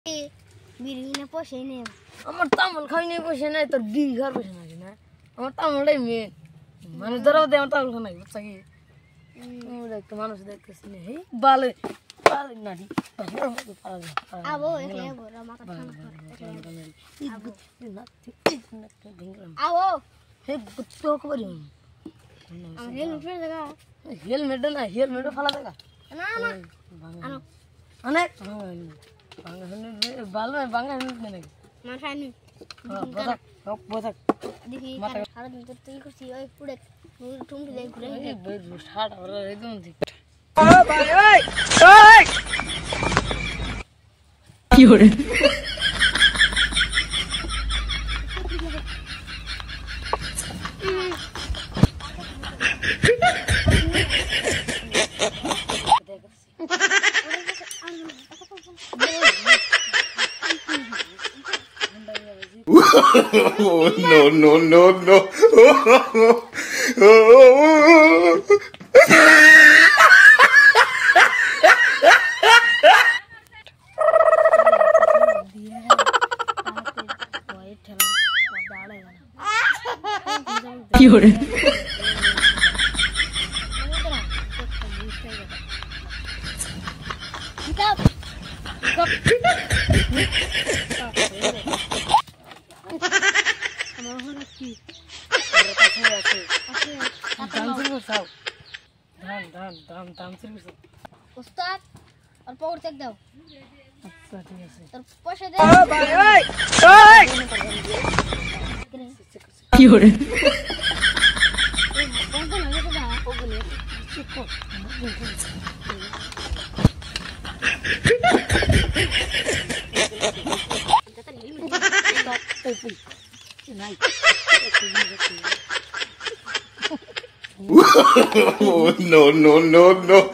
বিড়ি কিনে পয়সা নেই আমার তামল খাই নিয়ে পয়সা নাই তোর বিড়ি খাওয়ার পয়সা নাই না আমার তামলটাই মেন মানে ধরো দে আমার তামল খাই বুঝছা কি দেখতে মানুষ দেখতেছি না এই বালে বালে নাড়ি আবো একলে আবো মাথা আবো হে গুত্তো করি আমার হেলমেট ফেলে দেখা হেলমেট না হেলমেট ফালা দেখা না না আনো অনেক ভালো বাংলা হেলমেট নেই মার খাইনি বসাক বসাক দেখি সারা দিন তো তুই করছিস ওই পুড়ে ঠুমকি দেই ঘুরে এই বই শার্ট আর একদম ঠিক ও ভাই ওই ওই কি হরে no, no, no, no. কি হরে উস্তাদ আর পাওয়ার চেক দাও আচ্ছা ঠিক আছে তোর পয়সা দে ও ভাই ওই ওই কি হরে বন্ধ না যেতে দাও ওগুলো No, no, no, no.